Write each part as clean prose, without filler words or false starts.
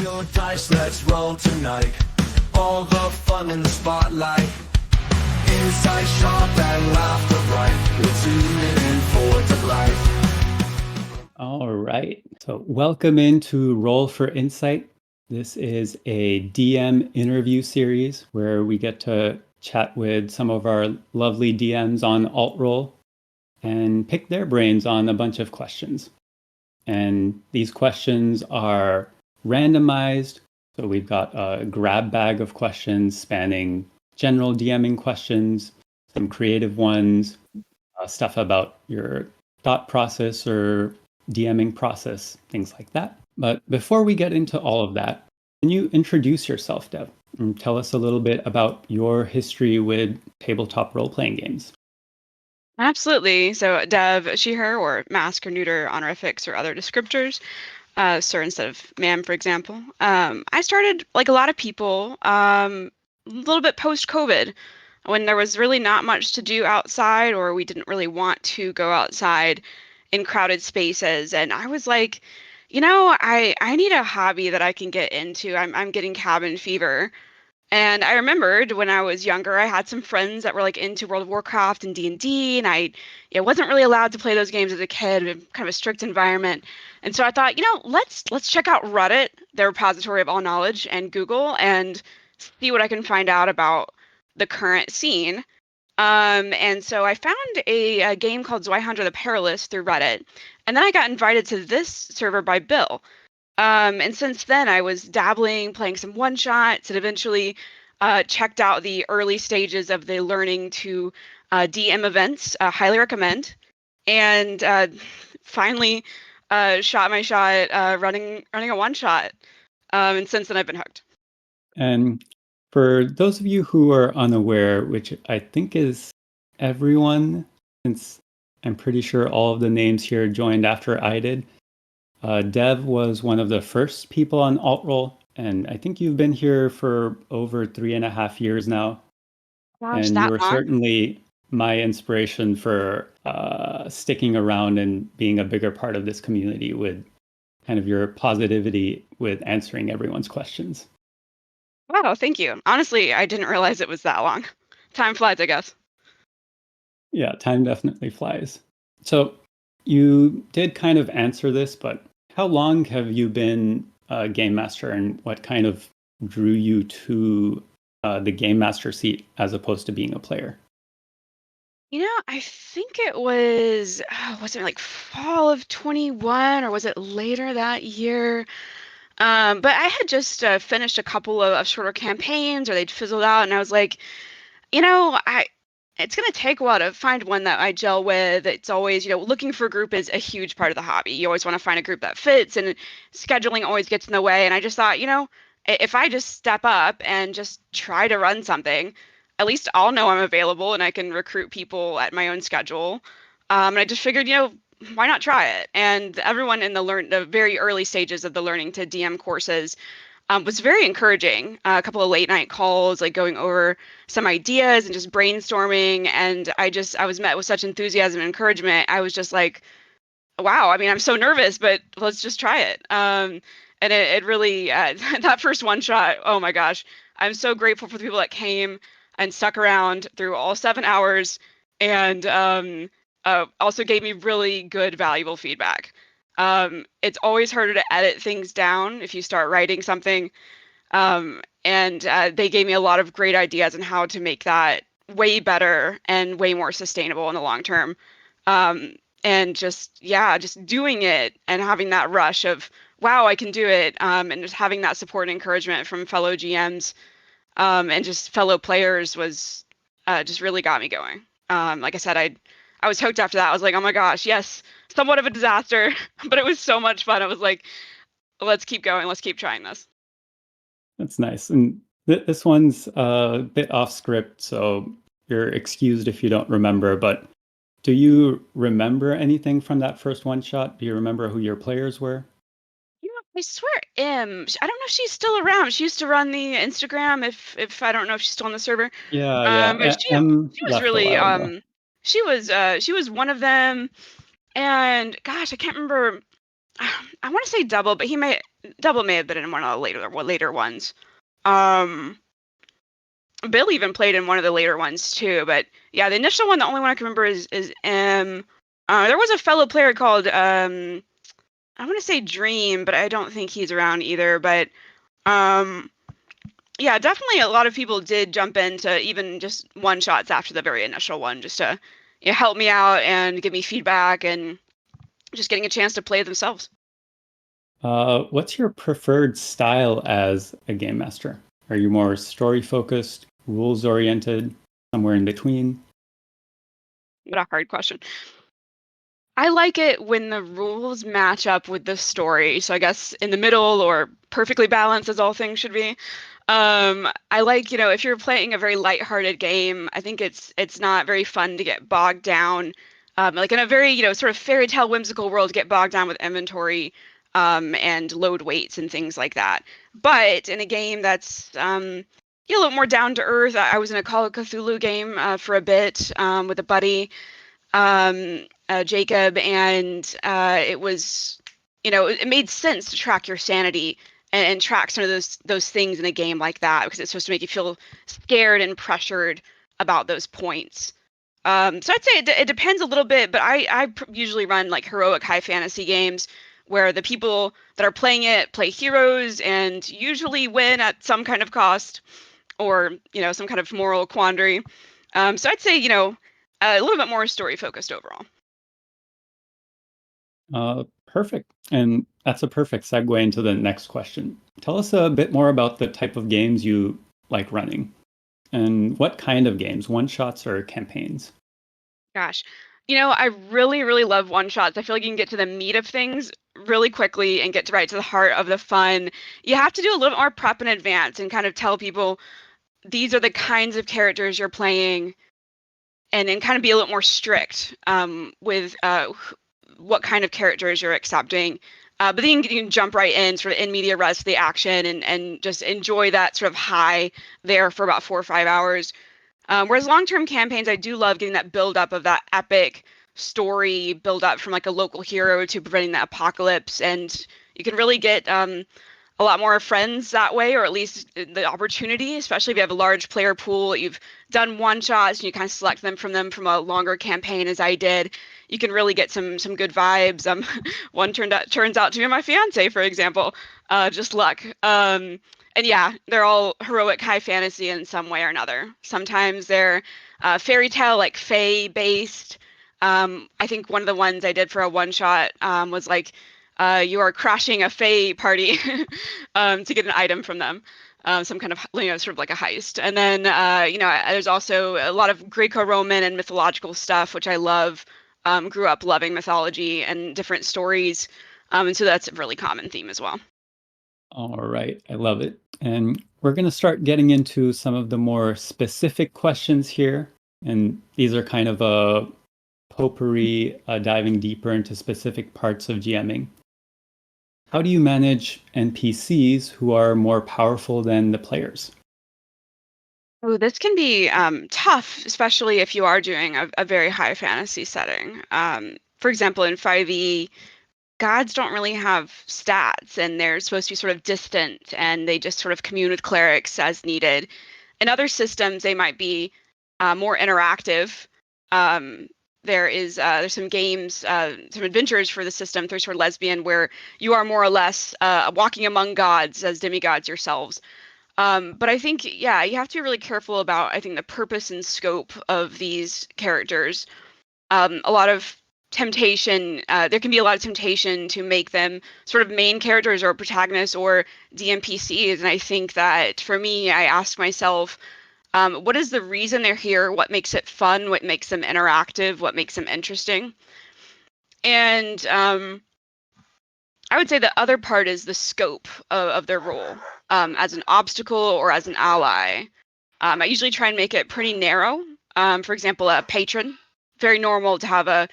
your dice, let's roll tonight. All the fun in the spotlight. Insight sharp and laughter bright. We're tuning in for delight. All right. So welcome into Roll for Insight. This is a DM interview series where we get to chat with some of our lovely DMs on Altrole and pick their brains on a bunch of questions. And these questions are randomized. So we've got a grab bag of questions spanning general DMing questions, some creative ones, stuff about your thought process or DMing process, things like that. But before we get into all of that, can you introduce yourself, Dev, and tell us a little bit about your history with tabletop role-playing games? Absolutely. So Dev, she, her, or mask or neuter honorifics or other descriptors. Sir instead of ma'am, for example. I started, like a lot of people, a little bit post-COVID when there was really not much to do outside or we didn't really want to go outside in crowded spaces. And I was like, I need a hobby that I can get into. I'm getting cabin fever. And I remembered when I was younger, I had some friends that were like into World of Warcraft and D&D, and I wasn't really allowed to play those games as a kid, in kind of a strict environment. And so I thought, let's check out Reddit, the repository of all knowledge, and Google, and see what I can find out about the current scene. And so I found a game called Zweihander the Perilous through Reddit, and then I got invited to this server by Bill. And since then, I was dabbling, playing some one-shots, and eventually checked out the early stages of the learning to DM events. Highly recommend. And finally shot my shot running a one-shot. And since then, I've been hooked. And for those of you who are unaware, which I think is everyone, since I'm pretty sure all of the names here joined after I did, Dev was one of the first people on Altrole, and I think you've been here for over 3.5 years now. Gosh, And you that were long? certainly my inspiration for sticking around and being a bigger part of this community with kind of your positivity with answering everyone's questions. Wow, thank you. Honestly, I didn't realize it was that long. Time flies, I guess. Yeah, time definitely flies. So you did kind of answer this, but how long have you been a game master, and what kind of drew you to the game master seat as opposed to being a player? I think it was it like fall of 21 or was it later that year? But I had just finished a couple of shorter campaigns or they'd fizzled out, and I was like, I it's gonna take a while to find one that I gel with. It's always, looking for a group is a huge part of the hobby. You always want to find a group that fits, and scheduling always gets in the way. And I just thought, if I just step up and just try to run something, at least I'll know I'm available and I can recruit people at my own schedule. And I just figured, why not try it? And everyone in the very early stages of the learning to DM courses was very encouraging. A couple of late night calls, like going over some ideas and just brainstorming. And I was met with such enthusiasm and encouragement. I was just like, wow, I mean, I'm so nervous, but let's just try it. And it really, that first one shot, oh my gosh, I'm so grateful for the people that came and stuck around through all 7 hours and also gave me really good, valuable feedback. It's always harder to edit things down if you start writing something. And they gave me a lot of great ideas on how to make that way better and way more sustainable in the long term. And just doing it and having that rush of, wow, I can do it. And just having that support and encouragement from fellow GMs and just fellow players was just really got me going. Like I said, I was hooked after that. I was like, oh my gosh, yes, somewhat of a disaster, but it was so much fun. I was like, let's keep going. Let's keep trying this. That's nice. And this one's a bit off script, so you're excused if you don't remember. But do you remember anything from that first one shot? Do you remember who your players were? I swear, I don't know if she's still around. She used to run the Instagram. If I don't know if she's still on the server. Yeah, yeah. But M she was left a really while ago. she was one of them. And gosh, I can't remember. I want to say Double, but Double may have been in one of the later ones. Um, Bill even played in one of the later ones too, but yeah, the initial one, the only one I can remember is M. There was a fellow player called I want to say Dream, but I don't think he's around either. But um, yeah, definitely a lot of people did jump into even just one shots after the very initial one, just to help me out and give me feedback and just getting a chance to play themselves. What's your preferred style as a game master? Are you more story focused, rules oriented, somewhere in between? What a hard question. I like it when the rules match up with the story. So I guess in the middle or perfectly balanced as all things should be. I like, if you're playing a very lighthearted game, I think it's not very fun to get bogged down. Like in a very, sort of fairy tale whimsical world, get bogged down with inventory, and load weights and things like that. But in a game that's a little more down to earth, I was in a Call of Cthulhu game for a bit with a buddy, Jacob, and it was, it made sense to track your sanity and track some of those things in a game like that because it's supposed to make you feel scared and pressured about those points. So I'd say it depends a little bit, but I usually run like heroic high fantasy games where the people that are playing it play heroes and usually win at some kind of cost or some kind of moral quandary. So I'd say a little bit more story focused overall. Perfect. And that's a perfect segue into the next question. Tell us a bit more about the type of games you like running and what kind of games, one shots or campaigns. Gosh, I really, really love one shots. I feel like you can get to the meat of things really quickly and get right to the heart of the fun. You have to do a little bit more prep in advance and kind of tell people these are the kinds of characters you're playing, and then kind of be a little more strict with what kind of characters you're accepting. But then you can jump right in, sort of in media res to the action, and just enjoy that sort of high there for about 4 or 5 hours. Whereas long-term campaigns, I do love getting that build up of that epic story build up from like a local hero to preventing the apocalypse, and you can really get a lot more friends that way, or at least the opportunity, especially if you have a large player pool. You've done one shots and you kind of select them from a longer campaign, as I did. You can really get some good vibes. One turns out to be my fiance, for example. Just luck. And yeah, they're all heroic high fantasy in some way or another. Sometimes they're fairy tale, like fae based. I think one of the ones I did for a one shot was like you are crashing a fae party to get an item from them. Some kind of, sort of like a heist. And then, there's also a lot of Greco-Roman and mythological stuff, which I love. Grew up loving mythology and different stories. And so that's a really common theme as well. All right, I love it. And we're going to start getting into some of the more specific questions here. And these are kind of a potpourri, diving deeper into specific parts of GMing. How do you manage NPCs who are more powerful than the players? Oh, this can be tough, especially if you are doing a very high fantasy setting. For example, in 5e, gods don't really have stats, and they're supposed to be sort of distant, and they just sort of commune with clerics as needed. In other systems, they might be more interactive. Um, there's some games, some adventures for the system, Third Sword Lesbian, where you are more or less walking among gods as demigods yourselves. But I think, yeah, you have to be really careful about, I think, the purpose and scope of these characters. A lot of temptation, there can be a lot of temptation to make them sort of main characters or protagonists or DMPCs. And I think that for me, I ask myself, what is the reason they're here? What makes it fun? What makes them interactive? What makes them interesting? And I would say the other part is the scope of their role as an obstacle or as an ally. I usually try and make it pretty narrow. For example, a patron, very normal to have a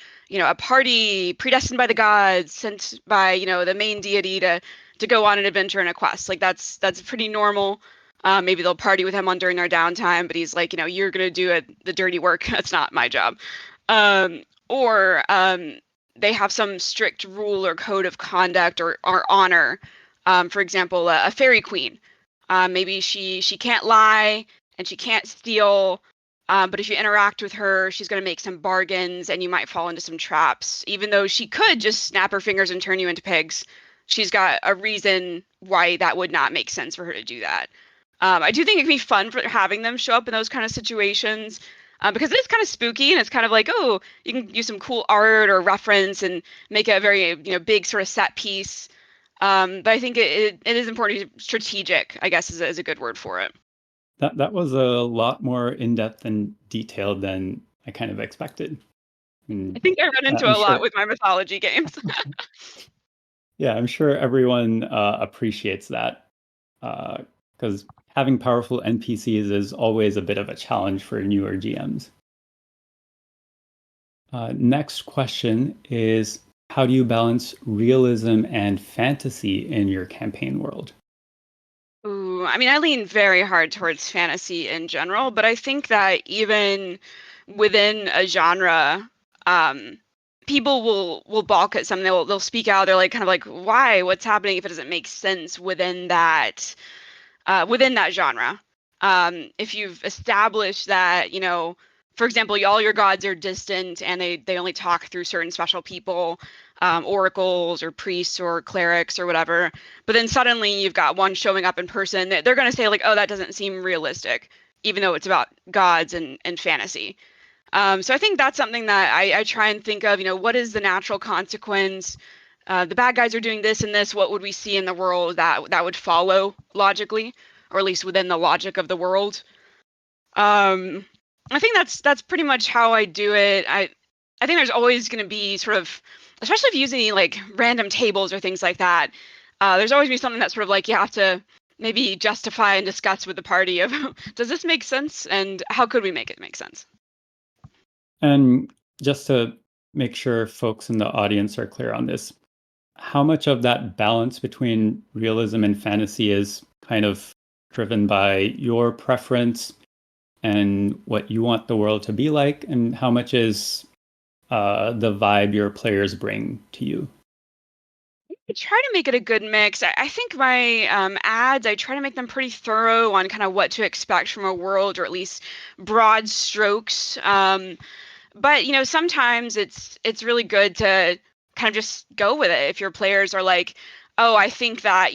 party predestined by the gods, sent by, the main deity to go on an adventure and a quest. Like that's pretty normal. Maybe they'll party with him on during their downtime, but he's like, you're gonna do the dirty work. That's not my job. Or they have some strict rule or code of conduct or honor. For example, a fairy queen. Maybe she can't lie and she can't steal. But if you interact with her, she's going to make some bargains and you might fall into some traps. Even though she could just snap her fingers and turn you into pigs, she's got a reason why that would not make sense for her to do that. I do think it can be fun for having them show up in those kind of situations, because it's kind of spooky and it's kind of like, oh, you can use some cool art or reference and make it a very big sort of set piece. But I think it is important to be strategic, I guess is a good word for it. That was a lot more in-depth and detailed than I kind of expected. I think I run into I'm a lot sure, with my mythology games. yeah, I'm sure everyone appreciates that, because having powerful NPCs is always a bit of a challenge for newer GMs. Next question is, how do you balance realism and fantasy in your campaign world? Ooh, I mean, I lean very hard towards fantasy in general, but I think that even within a genre, um, people will balk at something. They'll speak out. They're like kind of like, why? What's happening if it doesn't make sense within that genre? If you've established that, for example, all your gods are distant and they only talk through certain special people, oracles or priests or clerics or whatever, but then suddenly you've got one showing up in person, they're going to say like, oh, that doesn't seem realistic, even though it's about gods and fantasy. So I think that's something that I try and think of, what is the natural consequence? The bad guys are doing this and this. What would we see in the world that would follow logically, or at least within the logic of the world? Um, I think that's pretty much how I do it. I think there's always going to be sort of, especially if you're using like random tables or things like that. There's always be something that's sort of like you have to maybe justify and discuss with the party of, does this make sense and how could we make it make sense? And just to make sure folks in the audience are clear on this, how much of that balance between realism and fantasy is kind of driven by your preference and what you want the world to be like, and how much is the vibe your players bring to you? I try to make it a good mix. I think my ads, I try to make them pretty thorough on kind of what to expect from a world, or at least broad strokes. But sometimes it's really good to kind of just go with it. If your players are like, oh, I think that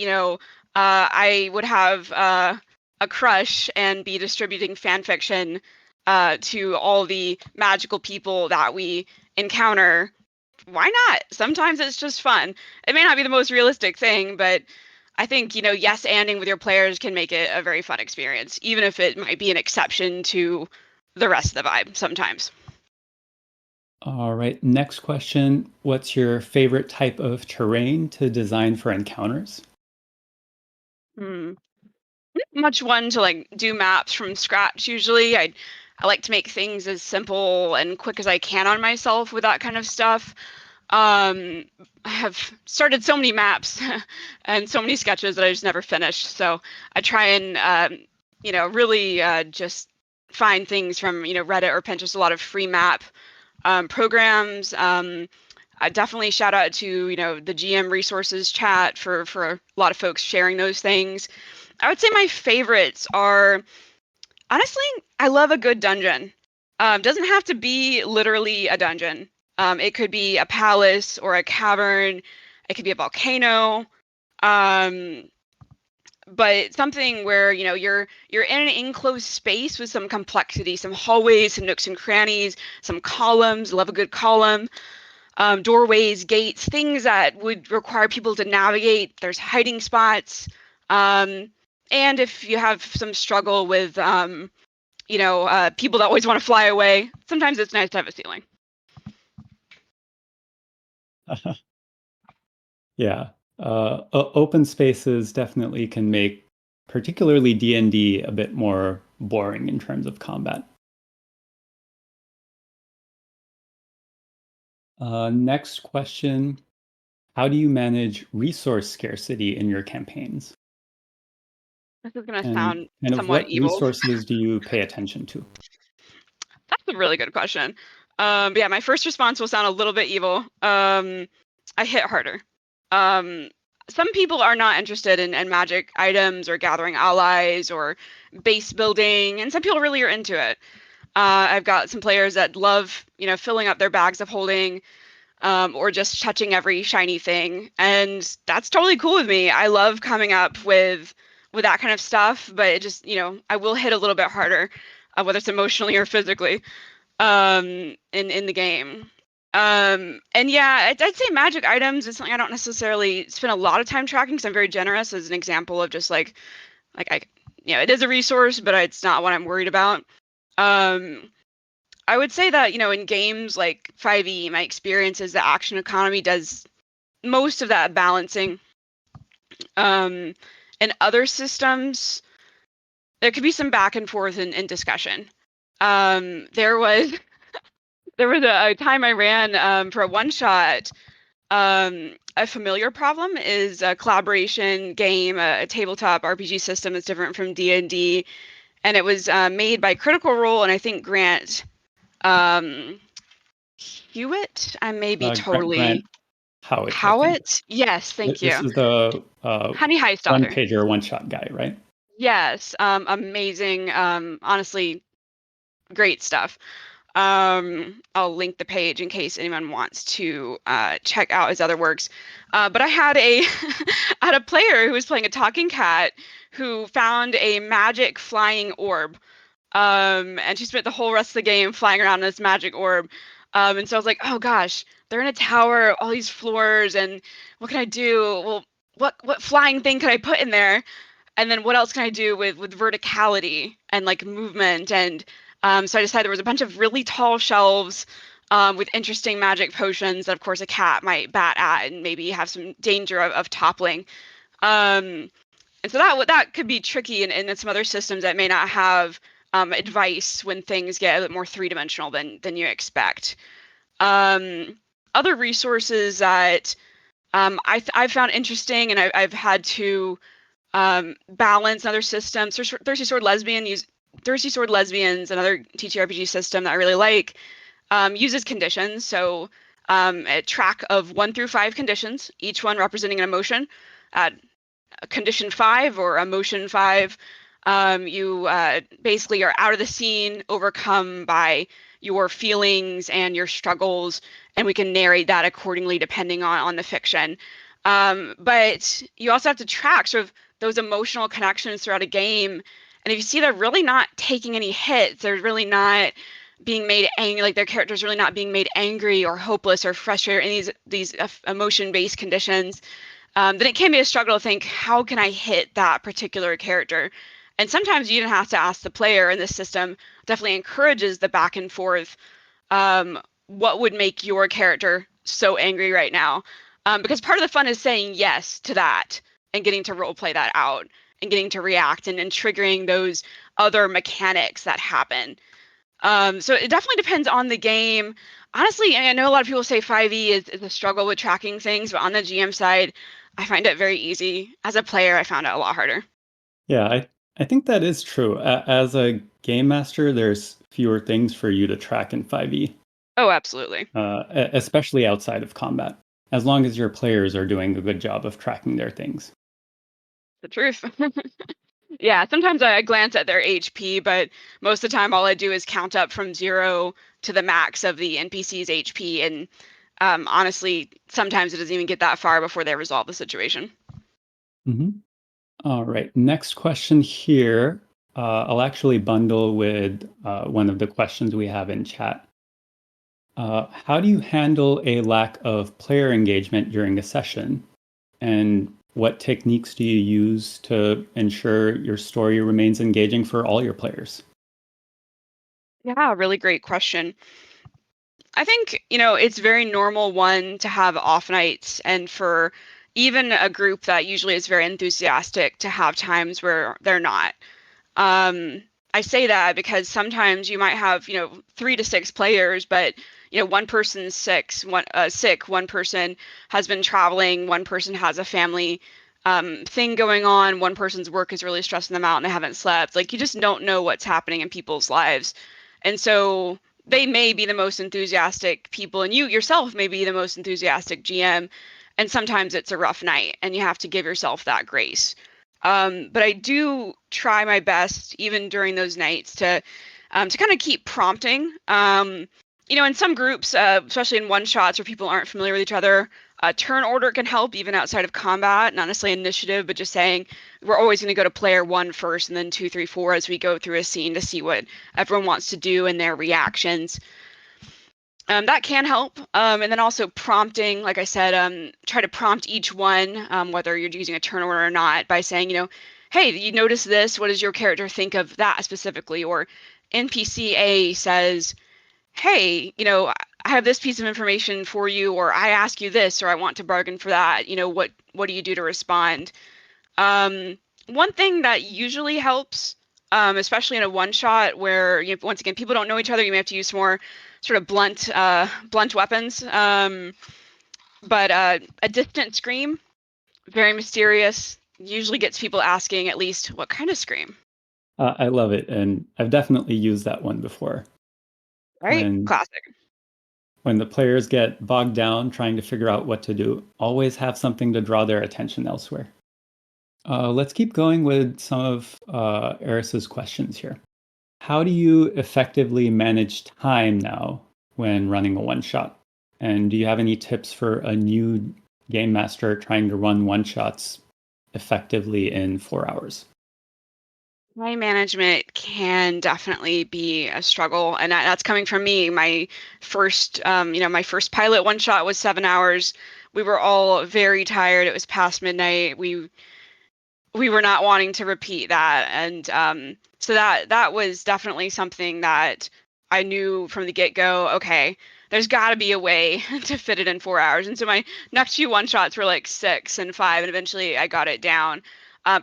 I would have a crush and be distributing fan fiction to all the magical people that we encounter, why not? Sometimes it's just fun. It may not be the most realistic thing, but I think, yes anding with your players can make it a very fun experience, even if it might be an exception to the rest of the vibe sometimes. All right, next question. What's your favorite type of terrain to design for encounters? Hmm. Much one to like do maps from scratch usually. I like to make things as simple and quick as I can on myself with that kind of stuff. I have started so many maps and so many sketches that I just never finished. So I try and really just find things from Reddit or Pinterest, a lot of free map programs. I definitely shout out to the GM resources chat for a lot of folks sharing those things. I would say my favorites are, honestly, I love a good dungeon. Doesn't have to be literally a dungeon. It could be a palace or a cavern. It could be a volcano. Um, but something where you're in an enclosed space with some complexity, some hallways, some nooks and crannies, some columns. Love a good column. Doorways, gates, things that would require people to navigate. There's hiding spots. Um, and if you have some struggle with people that always want to fly away, sometimes it's nice to have a ceiling. Yeah, open spaces definitely can make particularly D&D a bit more boring in terms of combat. Next question. How do you manage resource scarcity in your campaigns? This is going to And sound kind of somewhat what evil. resources do you pay attention to? That's a really good question. But yeah, my first response will sound a little bit evil. I hit harder. Um, some people are not interested in magic items or gathering allies or base building, and some people really are into it. I've got some players that love, filling up their bags of holding, or just touching every shiny thing, and that's totally cool with me. I love coming up with that kind of stuff, but it just, I will hit a little bit harder, whether it's emotionally or physically, in the game. And yeah, I'd say magic items is something I don't necessarily spend a lot of time tracking because I'm very generous, as an example of just like I, it is a resource, but it's not what I'm worried about. Um, I would say that, in games like 5e, my experience is the action economy does most of that balancing. Um, in other systems, there could be some back and forth in discussion. There was a time I ran for a one shot. A familiar problem is a collaboration game, a tabletop RPG system that's different from D&D, and it was made by Critical Role and I think Grant um, Hewitt. I may be Grant totally Howitt, I think. Howitt. Yes, thank This you. is the Honey Heist one author. pager, one shot guy, right? Yes, amazing. Honestly, great stuff. I'll link the page in case anyone wants to check out his other works. But I had I had a player who was playing a talking cat who found a magic flying orb. And she spent the whole rest of the game flying around in this magic orb. And so I was like, oh gosh, they're in a tower, all these floors, and what can I do? Well, what flying thing could I put in there? And then what else can I do with verticality and like movement? And so I decided there was a bunch of really tall shelves with interesting magic potions that, of course, a cat might bat at and maybe have some danger of toppling. Um, and so that could be tricky in some other systems that may not have advice when things get a bit more three-dimensional than you expect. Um, Other resources that I've found interesting and I've had to balance other systems. Thirsty Sword Lesbians, another TTRPG system that I really like, uses conditions. So a track of 1 through 5 conditions, each one representing an emotion. At condition 5 or emotion 5, you basically are out of the scene, overcome by your feelings and your struggles, and we can narrate that accordingly depending on the fiction. But you also have to track sort of those emotional connections throughout a game. And if you see they're really not taking any hits, they're really not being made angry, like their character's really not being made angry or hopeless or frustrated in these emotion-based conditions, then it can be a struggle to think, how can I hit that particular character? And sometimes you even have to ask the player, and this system definitely encourages the back and forth. What would make your character so angry right now? Because part of the fun is saying yes to that and getting to role play that out and getting to react and triggering those other mechanics that happen. So it definitely depends on the game. Honestly, I know a lot of people say 5e is a struggle with tracking things, but on the GM side, I find it very easy. As a player, I found it a lot harder. Yeah, I think that is true. As a game master, there's fewer things for you to track in 5e, Oh, absolutely. especially outside of combat, as long as your players are doing a good job of tracking their things. The truth. Yeah, sometimes I glance at their HP, but most of the time all I do is count up from 0 to the max of the NPC's HP, and honestly, sometimes it doesn't even get that far before they resolve the situation. Hmm. All right, next question here. I'll actually bundle with one of the questions we have in chat. How do you handle a lack of player engagement during a session? And what techniques do you use to ensure your story remains engaging for all your players? Yeah, really great question. I think, it's very normal, one, to have off nights, and for even a group that usually is very enthusiastic to have times where they're not. Um, I say that because sometimes you might have, 3 to 6 players, but one person's sick, one person has been traveling, one person has a family thing going on, one person's work is really stressing them out and they haven't slept. Like, you just don't know what's happening in people's lives. And so they may be the most enthusiastic people, and you yourself may be the most enthusiastic GM, and sometimes it's a rough night, and you have to give yourself that grace. But I do try my best, even during those nights, to kind of keep prompting. In some groups, especially in one shots where people aren't familiar with each other, turn order can help even outside of combat, not necessarily initiative, but just saying we're always going to go to player 1 first and then 2, 3, 4 as we go through a scene to see what everyone wants to do and their reactions. That can help. And then also prompting, like I said, try to prompt each one, whether you're using a turn order or not, by saying, hey, you notice this? What does your character think of that specifically? Or NPC A says, hey, I have this piece of information for you, or I ask you this, or I want to bargain for that. What do you do to respond? One thing that usually helps, especially in a one shot where once again people don't know each other, you may have to use more sort of blunt weapons. But a distant scream, very mysterious, usually gets people asking at least what kind of scream. I love it, and I've definitely used that one before. Right? When Classic. when the players get bogged down trying to figure out what to do, always have something to draw their attention elsewhere. Let's keep going with some of Eris's questions here. How do you effectively manage time now when running a one shot? And do you have any tips for a new game master trying to run one shots effectively in 4 hours? Time management can definitely be a struggle, and that's coming from me. My first pilot one shot was 7 hours. We were all very tired. It was past midnight. We were not wanting to repeat that, and so that was definitely something that I knew from the get-go. Okay, there's got to be a way to fit it in 4 hours, and so my next few one shots were like 6 and 5, and eventually I got it down.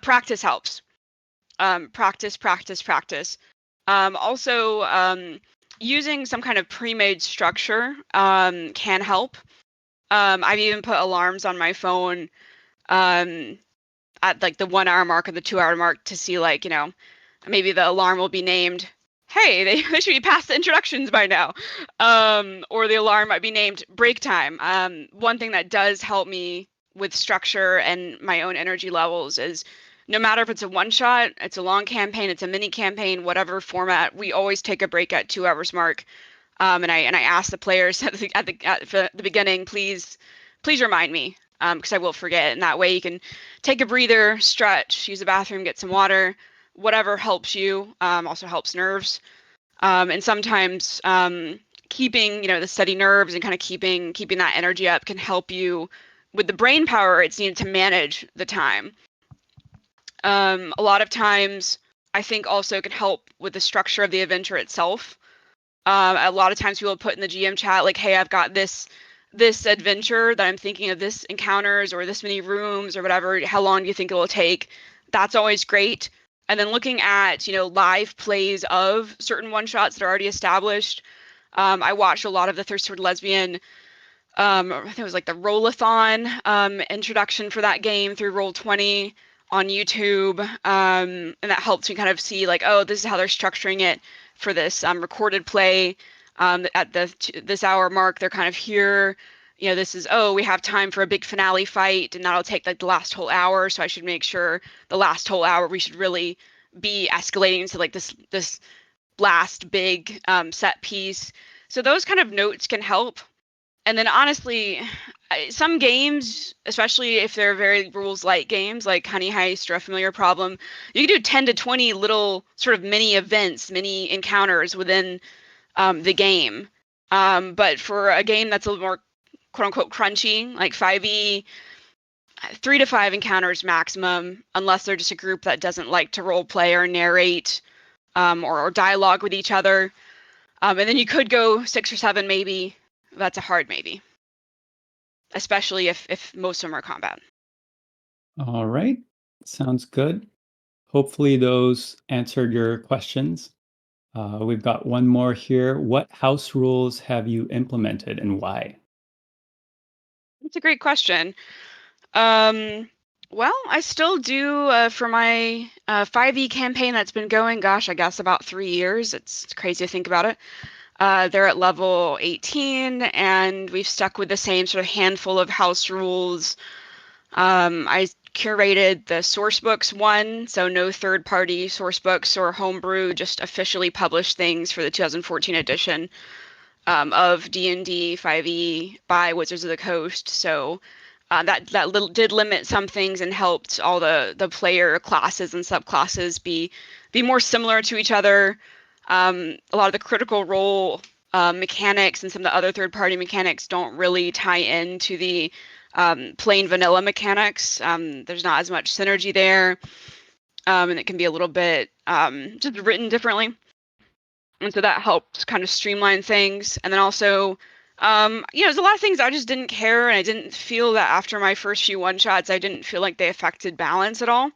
Practice helps. Practice, practice, practice. Also, using some kind of pre-made structure can help. I've even put alarms on my phone at like the 1 hour mark or the 2 hour mark to see, like, maybe the alarm will be named, hey, they should be past the introductions by now. Or the alarm might be named break time. One thing that does help me with structure and my own energy levels is no matter if it's a one shot, it's a long campaign, it's a mini campaign, whatever format, we always take a break at 2 hours mark. And I ask the players at the beginning, please remind me, because I will forget. And that way you can take a breather, stretch, use the bathroom, get some water, whatever helps you. Also helps nerves. And sometimes keeping the steady nerves and kind of keeping that energy up can help you with the brain power it's needed to manage the time. A lot of times, I think also can help with the structure of the adventure itself. A lot of times people put in the GM chat like, hey, I've got this adventure that I'm thinking of, this encounters or this many rooms or whatever. How long do you think it will take? That's always great. And then looking at live plays of certain one shots that are already established. I watched a lot of the Thirsty for Lesbian. I think it was like the Rollathon introduction for that game through Roll20 on YouTube, and that helped me kind of see like, oh, this is how they're structuring it for this recorded play. At this hour mark, they're kind of here. This is, oh, we have time for a big finale fight, and that'll take like the last whole hour. So I should make sure the last whole hour we should really be escalating to like this last big set piece. So those kind of notes can help. And then honestly, some games, especially if they're very rules light games like Honey Heist or A Familiar Problem, you can do 10 to 20 little sort of mini events, mini encounters within the game. But for a game that's a little more quote unquote crunchy, like 5e, 3 to 5 encounters maximum, unless they're just a group that doesn't like to role play or narrate or dialogue with each other. And then you could go 6 or 7 maybe. That's a hard maybe, especially if most of them are combat. All right, sounds good. Hopefully those answered your questions. We've got one more here. What house rules have you implemented and why? That's a great question. Well, I still do for my 5e campaign that's been going, gosh, I guess about 3 years. It's crazy to think about it. They're at level 18, and we've stuck with the same sort of handful of house rules. I curated the source books one, so no third-party source books or homebrew, just officially published things for the 2014 edition of D&D 5e by Wizards of the Coast. So that did limit some things and helped all the player classes and subclasses be more similar to each other. A lot of the critical role mechanics and some of the other third-party mechanics don't really tie into the plain vanilla mechanics. There's not as much synergy there, and it can be a little bit just written differently. And so that helped kind of streamline things. And then also, there's a lot of things I just didn't care, and I didn't feel that after my first few one-shots, I didn't feel like they affected balance at all.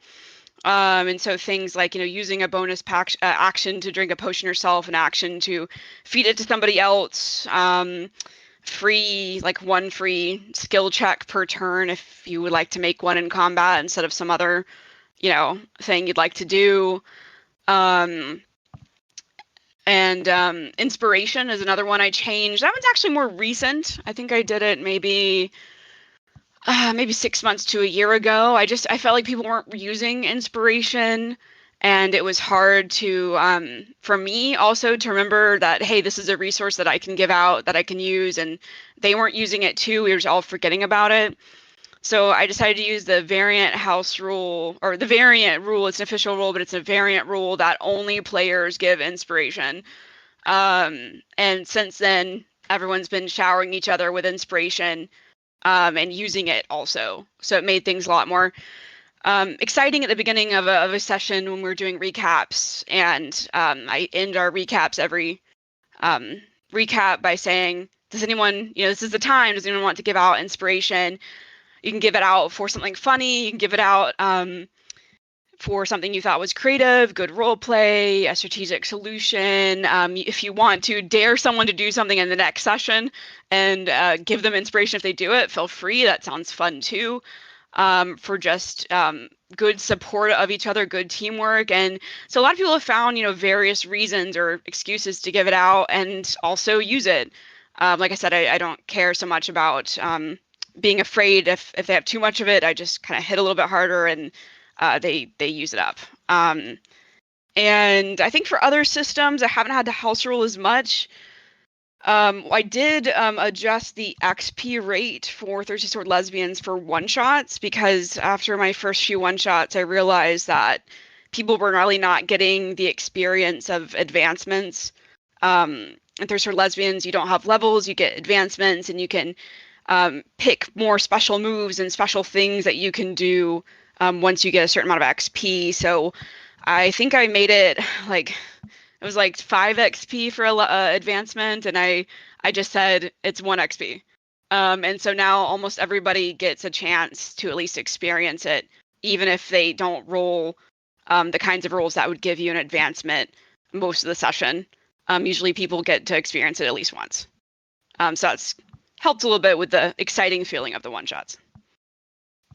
And so things like, using a bonus action to drink a potion yourself, an action to feed it to somebody else, one free skill check per turn if you would like to make one in combat instead of some other, thing you'd like to do. And inspiration is another one I changed. That one's actually more recent. I think I did it maybe 6 months to a year ago. I felt like people weren't using inspiration, and it was hard to for me also to remember that, hey, this is a resource that I can give out, that I can use, and they weren't using it too. We were all forgetting about it. So I decided to use the variant house rule, or the variant rule. It's an official rule, but it's a variant rule that only players give inspiration. And since then, everyone's been showering each other with inspiration and using it also. So it made things a lot more exciting at the beginning of a session when we're doing recaps. And I end our recaps every recap by saying, does anyone, this is the time, does anyone want to give out inspiration? You can give it out for something funny. You can give it out for something you thought was creative, good role play, a strategic solution. If you want to dare someone to do something in the next session and give them inspiration if they do it, feel free. That sounds fun too. For just good support of each other, good teamwork. And so a lot of people have found, various reasons or excuses to give it out and also use it. Like I said, I don't care so much about being afraid if they have too much of it. I just kind of hit a little bit harder, and they use it up. And I think for other systems, I haven't had to house rule as much. I did adjust the XP rate for Thirsty Sword Lesbians for one-shots, because after my first few one-shots, I realized that people were really not getting the experience of advancements. In Thirsty Sword Lesbians, you don't have levels, you get advancements, and you can pick more special moves and special things that you can do once you get a certain amount of XP. So I think I made it it was 5 XP for advancement, and I just said it's 1 XP. And so now almost everybody gets a chance to at least experience it, even if they don't roll the kinds of rolls that would give you an advancement most of the session. Usually people get to experience it at least once. So that's helped a little bit with the exciting feeling of the one-shots.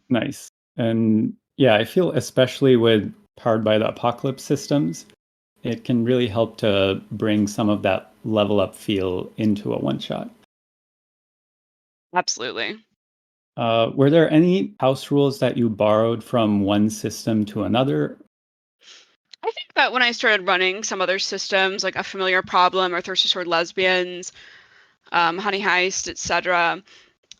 Nice. And yeah, I feel especially with Powered by the Apocalypse systems, it can really help to bring some of that level up feel into a one-shot. Absolutely. Were there any house rules that you borrowed from one system to another? I think that when I started running some other systems, like A Familiar Problem or Thirsty Sword Lesbians, Honey Heist, etc.,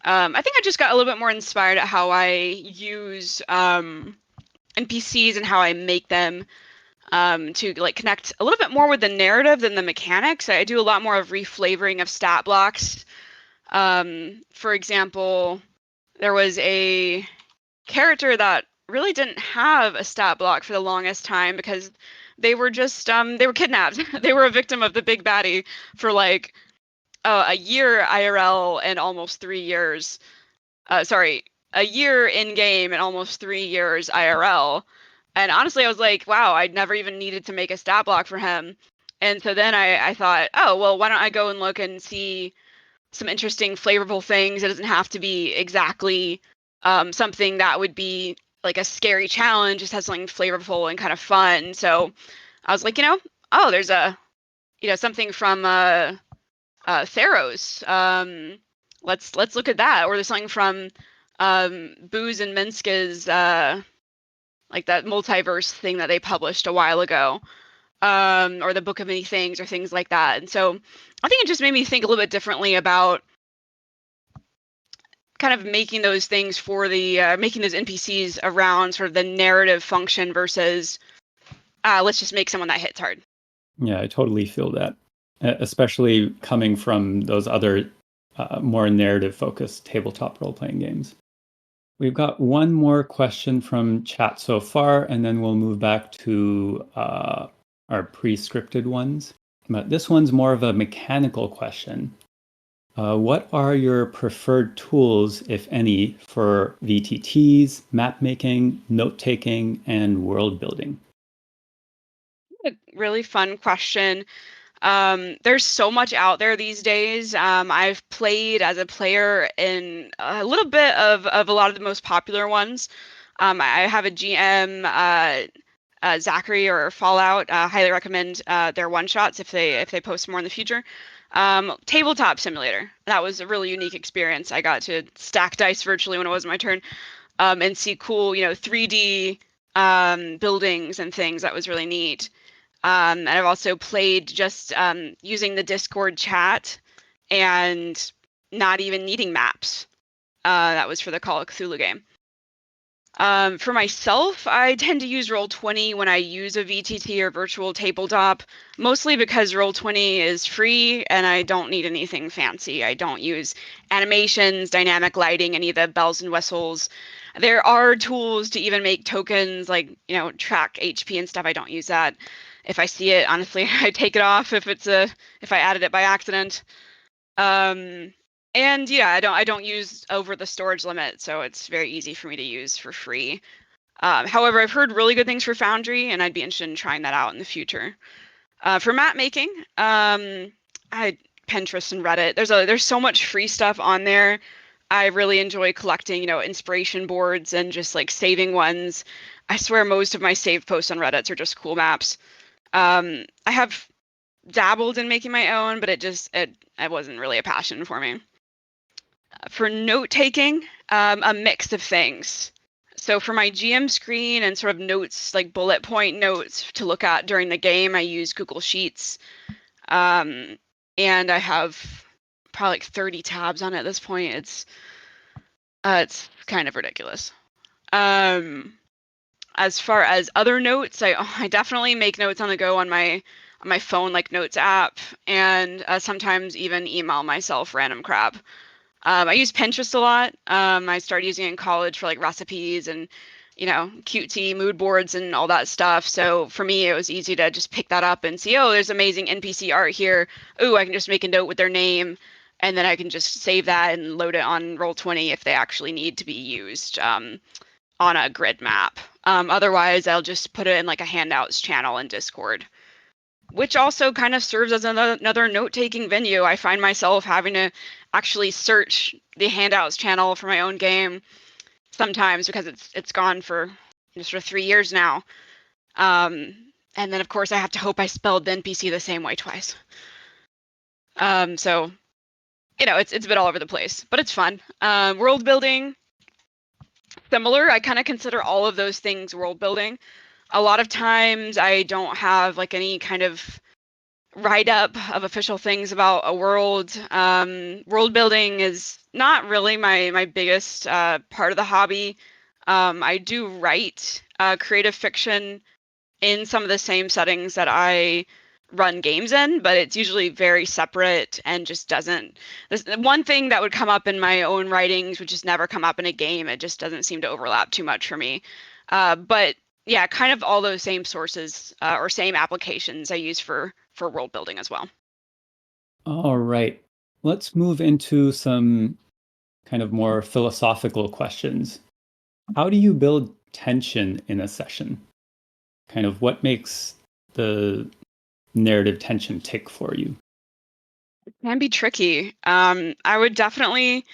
I think I just got a little bit more inspired at how I use NPCs and how I make them to connect a little bit more with the narrative than the mechanics. I do a lot more of reflavoring of stat blocks. For example, there was a character that really didn't have a stat block for the longest time because they were just they were kidnapped. They were a victim of the big baddie for a year IRL and almost 3 years. A year in game and almost 3 years IRL. And honestly, I was like, wow, I'd never even needed to make a stat block for him. And so then I thought, oh, well, why don't I go and look and see some interesting, flavorful things? It doesn't have to be exactly something that would be like a scary challenge. It just has something flavorful and kind of fun. So I was like, there's a, something from Theros. Let's look at that. Or there's something from Booz and Minska's like that multiverse thing that they published a while ago, or the Book of Many Things, or things like that. And so I think it just made me think a little bit differently about kind of making those things for the making those NPCs around sort of the narrative function versus let's just make someone that hits hard. Yeah, I totally feel that, especially coming from those other more narrative-focused tabletop role-playing games. We've got one more question from chat so far, and then we'll move back to our pre-scripted ones. But this one's more of a mechanical question. What are your preferred tools, if any, for VTTs, map making, note-taking, and world building? A really fun question. There's so much out there these days. I've played as a player in a little bit of a lot of the most popular ones. I have a GM, Zachary or Fallout. Highly recommend their one shots if they post more in the future. Tabletop Simulator. That was a really unique experience. I got to stack dice virtually when it was my turn, and see cool, 3D buildings and things. That was really neat. And I've also played just using the Discord chat and not even needing maps. That was for the Call of Cthulhu game. For myself, I tend to use Roll20 when I use a VTT or virtual tabletop, mostly because Roll20 is free and I don't need anything fancy. I don't use animations, dynamic lighting, any of the bells and whistles. There are tools to even make tokens, like, track HP and stuff. I don't use that. If I see it, honestly, I take it off if I added it by accident. And yeah, I don't use over the storage limit, so it's very easy for me to use for free. However, I've heard really good things for Foundry, and I'd be interested in trying that out in the future. For map making, I Pinterest and Reddit. There's so much free stuff on there. I really enjoy collecting, inspiration boards and just like saving ones. I swear most of my saved posts on Reddit are just cool maps. I have dabbled in making my own, but it wasn't really a passion for me. For note taking, a mix of things. So for my GM screen and sort of notes, like bullet point notes to look at during the game, I use Google Sheets. And I have probably like 30 tabs on it at this point. It's kind of ridiculous. As far as other notes, I definitely make notes on the go on my phone, like Notes app, and sometimes even email myself random crap. I use Pinterest a lot. I started using it in college for like recipes and, cutesy mood boards and all that stuff. So for me, it was easy to just pick that up and see, oh, there's amazing NPC art here. Ooh, I can just make a note with their name, and then I can just save that and load it on Roll20 if they actually need to be used on a grid map. Otherwise, I'll just put it in like a handouts channel in Discord, which also kind of serves as another note-taking venue. I find myself having to actually search the handouts channel for my own game sometimes because it's gone for just for 3 years now. And then of course I have to hope I spelled the NPC the same way twice. So it's a bit all over the place, but it's fun. World building, similar. I kind of consider all of those things world building. A lot of times I don't have like any kind of write-up of official things about a world. World building is not really my biggest part of the hobby. I do write creative fiction in some of the same settings that I run games in, but it's usually very separate and just doesn't. There's one thing that would come up in my own writings would just never come up in a game. It just doesn't seem to overlap too much for me. But yeah, kind of all those same sources or same applications I use for world building as well. All right. Let's move into some kind of more philosophical questions. How do you build tension in a session? Kind of what makes the narrative tension tick for you? It can be tricky. I would definitely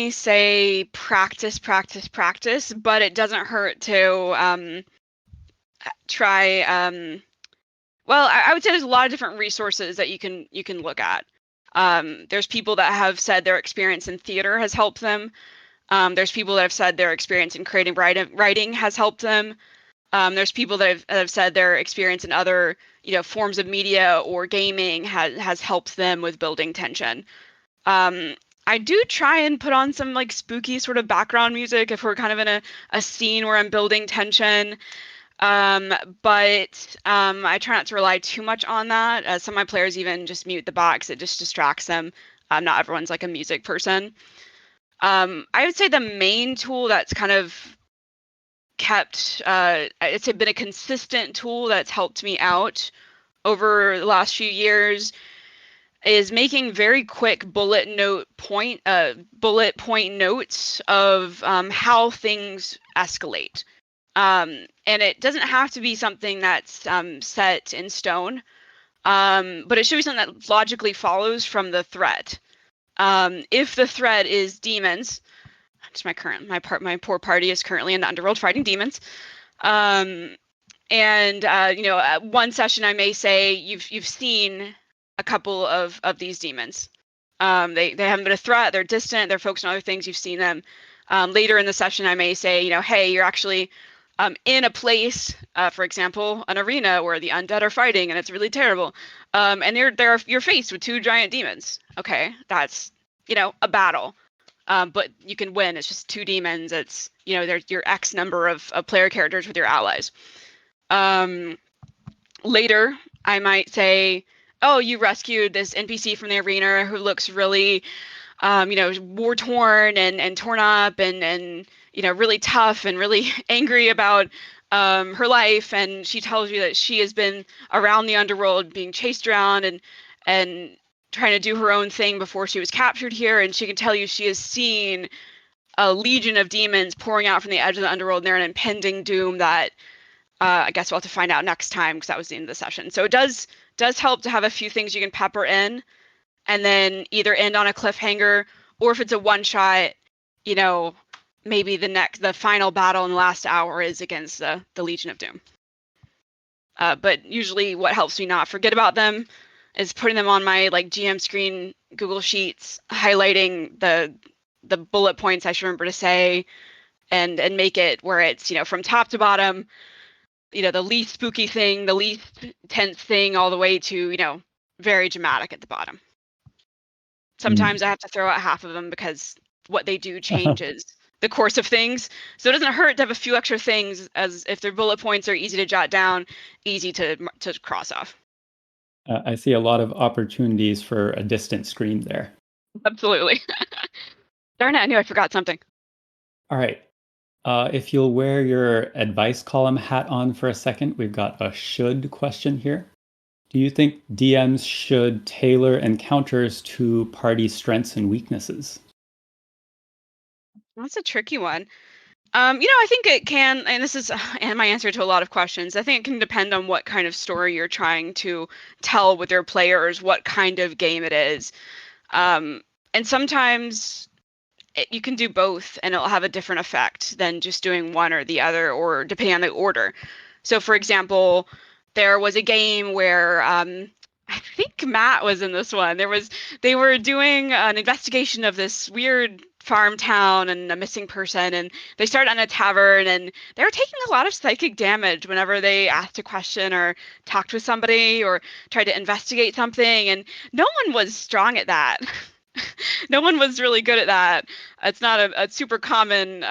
say practice, practice, practice, but it doesn't hurt to try Well, I would say there's a lot of different resources that you can look at. There's people that have said their experience in theater has helped them. There's people that have said their experience in creative writing has helped them. There's people that have said their experience in other, forms of media or gaming has helped them with building tension. Um, I do try and put on some like spooky sort of background music if we're kind of in a scene where I'm building tension. Um, but I try not to rely too much on that. Some of my players even just mute the box. It just distracts them. Not everyone's like a music person. I would say the main tool that's kind of kept, it's been a consistent tool that's helped me out over the last few years is making very quick bullet point notes of how things escalate. And it doesn't have to be something that's set in stone, but it should be something that logically follows from the threat. If the threat is demons, which my poor party is currently in the underworld fighting demons. And one session I may say you've seen a couple of these demons. They haven't been a threat. They're distant. They're focused on other things. You've seen them. Later in the session, I may say, hey, you're actually in a place, for example, an arena where the undead are fighting, and it's really terrible. And you're faced with two giant demons. Okay, that's a battle. But you can win. It's just two demons. It's there's your X number of player characters with your allies. Later, I might say, oh, you rescued this NPC from the arena who looks really, war torn and torn up and really tough and really angry about her life. And she tells you that she has been around the underworld, being chased around and trying to do her own thing before she was captured here. And she can tell you she has seen a legion of demons pouring out from the edge of the underworld, and they're an impending doom that I guess we'll have to find out next time because that was the end of the session. So it does help to have a few things you can pepper in and then either end on a cliffhanger, or if it's a one shot, maybe the final battle in the last hour is against the Legion of Doom. But usually what helps me not forget about them is putting them on my like GM screen, Google Sheets, highlighting the bullet points I should remember to say, and make it where it's from top to bottom, the least spooky thing, the least tense thing, all the way to very dramatic at the bottom. Sometimes I have to throw out half of them because what they do changes the course of things. So it doesn't hurt to have a few extra things, as if their bullet points are easy to jot down, easy to cross off. I see a lot of opportunities for a distant screen there. Absolutely. Darn it, I knew I forgot something. All right. If you'll wear your advice column hat on for a second, we've got a should question here. Do you think DMs should tailor encounters to party strengths and weaknesses? That's a tricky one. I think it can, and this is my answer to a lot of questions. I think it can depend on what kind of story you're trying to tell with your players, what kind of game it is. And sometimes you can do both and it'll have a different effect than just doing one or the other, or depending on the order. So for example, there was a game where I think Matt was in this one. They were doing an investigation of this weird farm town and a missing person, and they started on a tavern, and they were taking a lot of psychic damage whenever they asked a question or talked with somebody or tried to investigate something, and no one was strong at that. No one was really good at that. It's not a super common,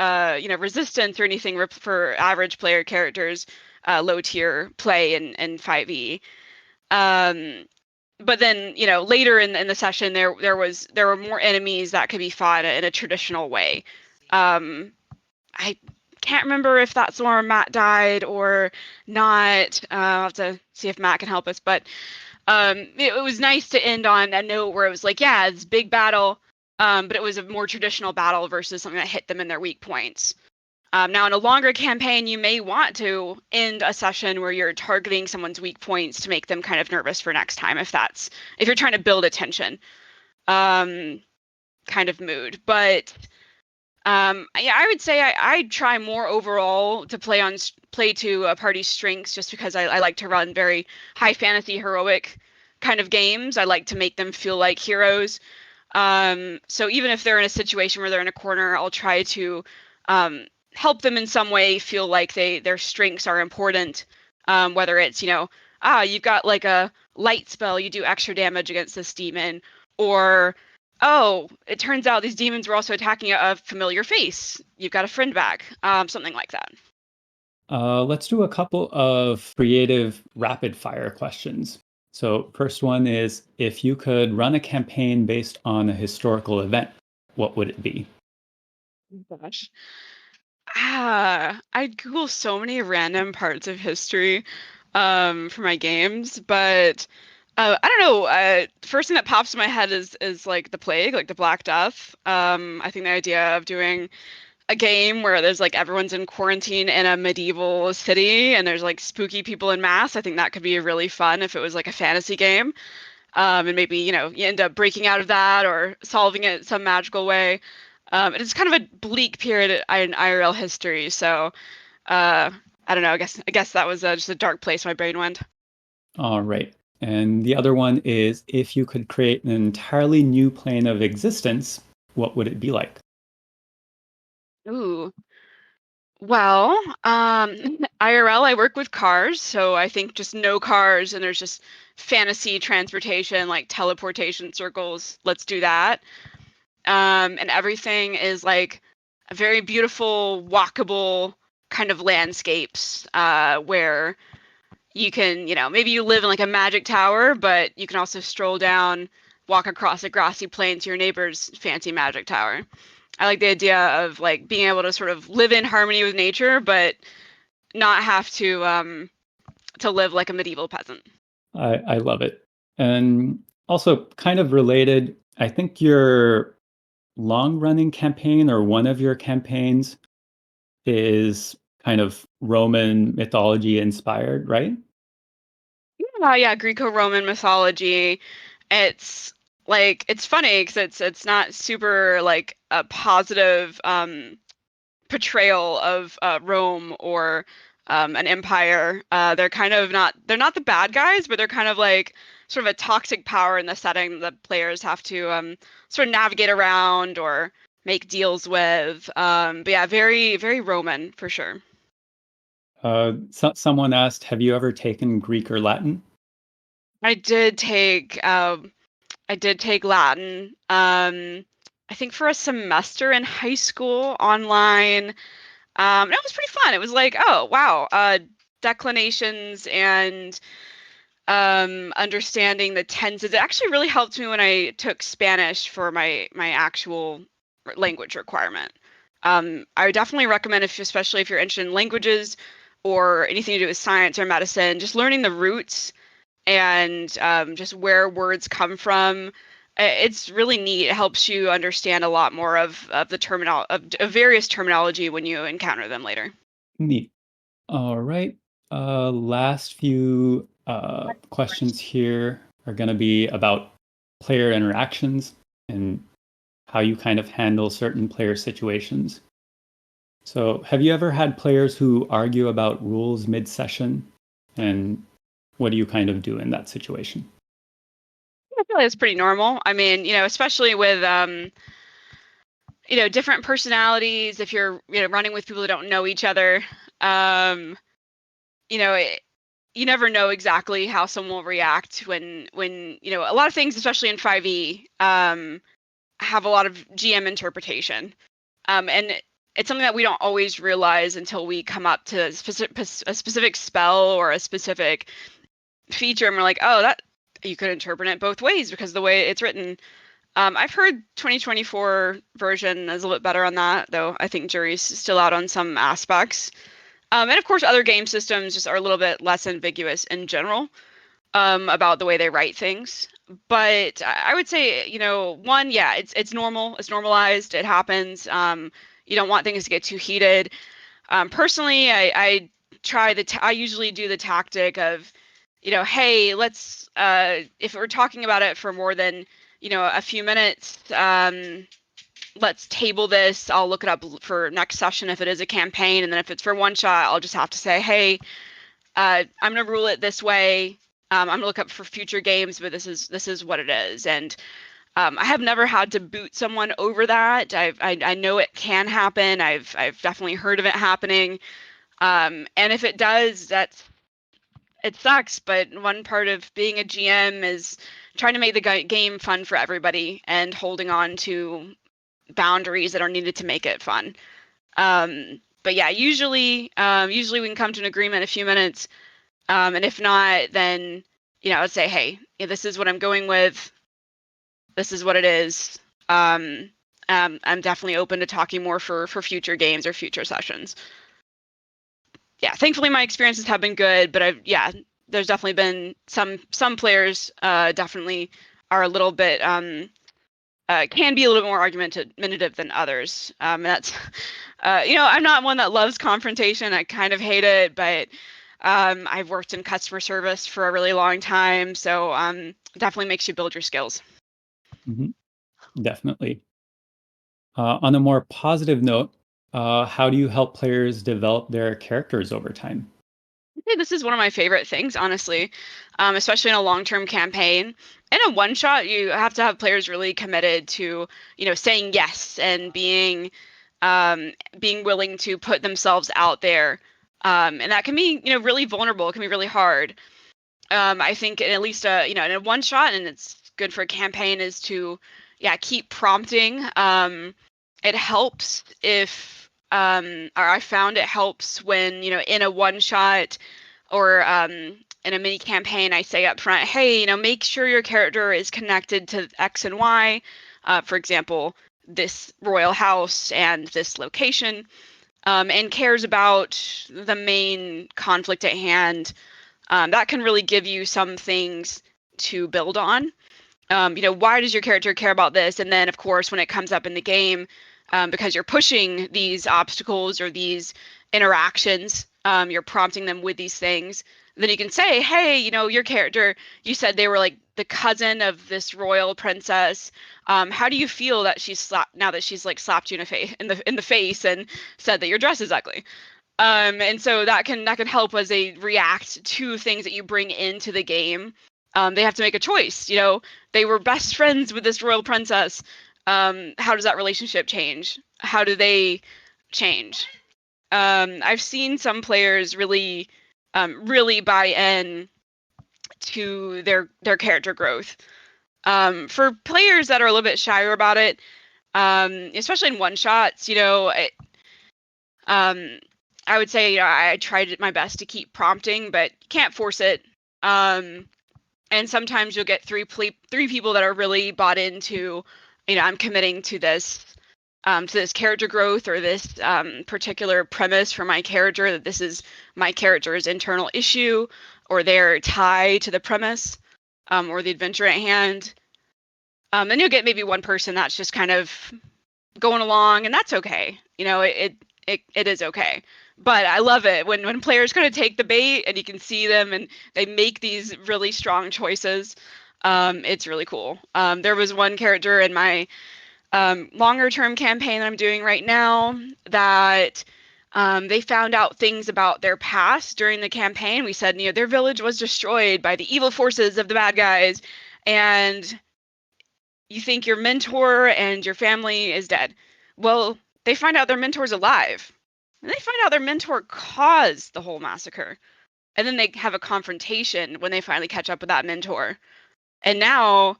resistance or anything for average player characters, low tier play in 5e. But then, later in the session, there were more enemies that could be fought in a traditional way. I can't remember if that's where Matt died or not. I'll have to see if Matt can help us, but. It was nice to end on a note where it was like, yeah, it's a big battle, but it was a more traditional battle versus something that hit them in their weak points. Now, in a longer campaign, you may want to end a session where you're targeting someone's weak points to make them kind of nervous for next time, if you're trying to build a tension kind of mood. But Yeah, I would say I try more overall to play to a party's strengths, just because I like to run very high fantasy heroic kind of games. I like to make them feel like heroes. So even if they're in a situation where they're in a corner, I'll try to um, help them in some way feel like their strengths are important. Whether it's, you've got like a light spell, you do extra damage against this demon, or oh, it turns out these demons were also attacking a familiar face. You've got a friend back, something like that. Let's do a couple of creative rapid fire questions. So, first one is if you could run a campaign based on a historical event, what would it be? Oh gosh. I'd Google so many random parts of history for my games, but I don't know. First thing that pops in my head is like the plague, like the Black Death. I think the idea of doing a game where there's like everyone's in quarantine in a medieval city and there's like spooky people in mass. I think that could be really fun if it was like a fantasy game. And maybe, you end up breaking out of that or solving it some magical way. It's kind of a bleak period in IRL history, so I don't know. I guess that was just a dark place my brain went. All right. And the other one is if you could create an entirely new plane of existence, what would it be like? Ooh. Well, IRL, I work with cars, so I think just no cars, and there's just fantasy transportation, like teleportation circles. Let's do that. And everything is like a very beautiful, walkable kind of landscapes, where you can, maybe you live in like a magic tower, but you can also stroll down, walk across a grassy plain to your neighbor's fancy magic tower. I like the idea of like being able to sort of live in harmony with nature, but not have to live like a medieval peasant. I love it. And also, kind of related, I think your long running campaign or one of your campaigns is kind of Roman mythology inspired, right? Yeah, Greco-Roman mythology. It's it's funny because it's not super like a positive portrayal of Rome or an empire. They're not the bad guys, but they're kind of like sort of a toxic power in the setting that players have to sort of navigate around or make deals with. But yeah, very, very Roman for sure. Someone asked, have you ever taken Greek or Latin? I did take Latin. I think for a semester in high school online. And it was pretty fun. It was like, oh wow, declinations and understanding the tenses. It actually really helped me when I took Spanish for my actual language requirement. I would definitely recommend, especially if you're interested in languages or anything to do with science or medicine, just learning the roots and just where words come from. It's really neat. It helps you understand a lot more of the of various terminology when you encounter them later. Neat. All right. Last few questions here are going to be about player interactions and how you kind of handle certain player situations. So, have you ever had players who argue about rules mid-session? And what do you kind of do in that situation? I feel like it's pretty normal. I mean, especially with different personalities. If you're running with people who don't know each other, um, you know, it, you never know exactly how someone will react when a lot of things, especially in 5e, have a lot of GM interpretation. And it's something that we don't always realize until we come up to a specific spell or a specific feature, and we're like, oh, that you could interpret it both ways because of the way it's written. I've heard 2024 version is a little bit better on that, though I think jury's still out on some aspects. And of course, other game systems just are a little bit less ambiguous in general about the way they write things. But I would say, one, yeah, it's normal, it's normalized, it happens. You don't want things to get too heated. Personally, I usually do the tactic of, hey, let's if we're talking about it for more than a few minutes, let's table this. I'll look it up for next session if it is a campaign, and then if it's for one shot, I'll just have to say, hey, I'm gonna rule it this way. I'm gonna look up for future games, but this is what it is. And I have never had to boot someone over that. I know it can happen. I've definitely heard of it happening. And if it does, it sucks. But one part of being a GM is trying to make the game fun for everybody and holding on to boundaries that are needed to make it fun. But yeah, usually we can come to an agreement in a few minutes. And if not, then I would say, hey, this is what I'm going with. This is what it is. I'm definitely open to talking more for future games or future sessions. Yeah, thankfully my experiences have been good, but there's definitely been some players definitely are a little bit can be a little more argumentative than others. That's I'm not one that loves confrontation. I kind of hate it, but I've worked in customer service for a really long time, so definitely makes you build your skills. Definitely. On a more positive note, how do you help players develop their characters over time? I think this is one of my favorite things, honestly, especially in a long-term campaign. In a one-shot, you have to have players really committed to, saying yes and being willing to put themselves out there, and that can be, really vulnerable. It can be really hard. I think at least in a one-shot, and it's good for a campaign, is to keep prompting. It helps if or I found it helps when in a one-shot or in a mini campaign, I say up front, hey, make sure your character is connected to X and Y. For example, this royal house and this location, and cares about the main conflict at hand. That can really give you some things to build on. Why does your character care about this? And then, of course, when it comes up in the game, because you're pushing these obstacles or these interactions, you're prompting them with these things. Then you can say, hey, your character, you said they were like the cousin of this royal princess. How do you feel that now that she's like slapped you in the face and said that your dress is ugly? And so that can help as they react to things that you bring into the game. They have to make a choice. They were best friends with this royal princess. How does that relationship change? How do they change? I've seen some players really buy in to their character growth. For players that are a little bit shyer about it, especially in one shots, I would say I tried my best to keep prompting, but can't force it. And sometimes you'll get three people that are really bought into, I'm committing to this character growth or this particular premise for my character, that this is my character's internal issue or their tie to the premise or the adventure at hand. Then you'll get maybe one person that's just kind of going along, and that's okay. It is okay. But I love it when players kind of take the bait and you can see them and they make these really strong choices. It's really cool. There was one character in my longer term campaign that I'm doing right now that they found out things about their past during the campaign. We said, their village was destroyed by the evil forces of the bad guys, and you think your mentor and your family is dead. Well, they find out their mentor's alive. And they find out their mentor caused the whole massacre. And then they have a confrontation when they finally catch up with that mentor. And now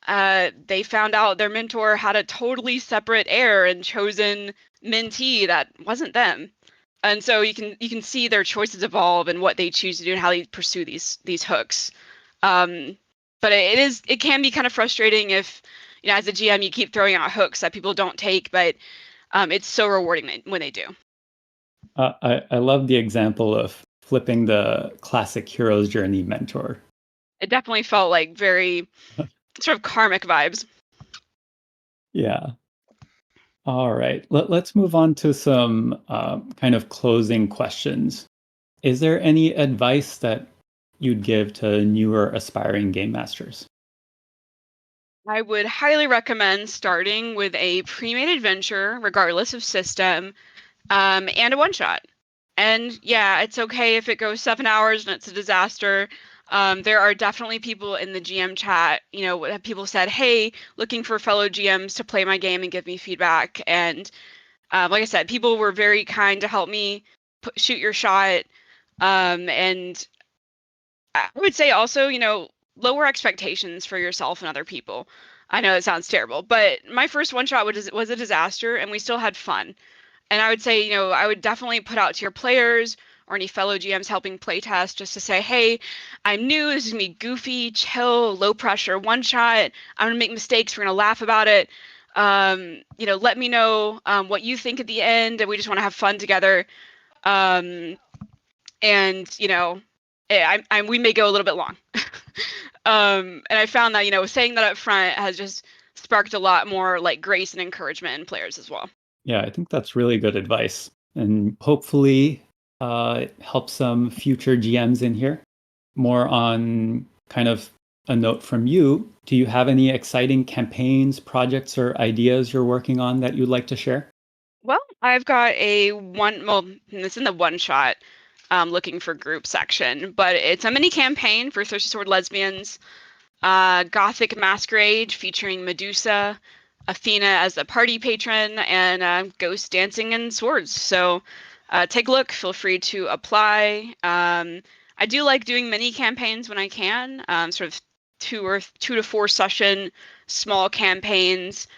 they found out their mentor had a totally separate heir and chosen mentee that wasn't them. And so you can see their choices evolve and what they choose to do and how they pursue these hooks. But it can be kind of frustrating if, as a GM, you keep throwing out hooks that people don't take, but it's so rewarding when they do. I love the example of flipping the classic hero's journey mentor. It definitely felt like very sort of karmic vibes. Yeah. All right. Let's move on to some kind of closing questions. Is there any advice that you'd give to newer aspiring game masters? I would highly recommend starting with a pre-made adventure, regardless of system, and a one-shot. And yeah, it's okay if it goes 7 hours and it's a disaster. There are definitely people in the GM chat, people said, hey, looking for fellow GMs to play my game and give me feedback. And like I said, people were very kind to help me shoot your shot. And I would say also, lower expectations for yourself and other people. I know it sounds terrible, but my first one shot was a disaster and we still had fun. And I would say, I would definitely put out to your players or any fellow GMs helping playtest just to say, hey, I'm new. This is gonna be goofy, chill, low pressure, one shot. I'm gonna make mistakes. We're gonna laugh about it. Let me know what you think at the end, and we just want to have fun together. Um, and we may go a little bit long. And I found that saying that up front has just sparked a lot more like grace and encouragement in players as well. Yeah, I think that's really good advice. And hopefully help some future GMs in here. More on kind of a note from you. Do you have any exciting campaigns, projects, or ideas you're working on that you'd like to share? Well, I've got it's in the one shot looking for group section, but it's a mini campaign for Thirsty Sword Lesbians, Gothic Masquerade featuring Medusa, Athena as a party patron, and ghost dancing and swords. So take a look, feel free to apply. I do like doing mini campaigns when I can, sort of 2 to 4 session small campaigns.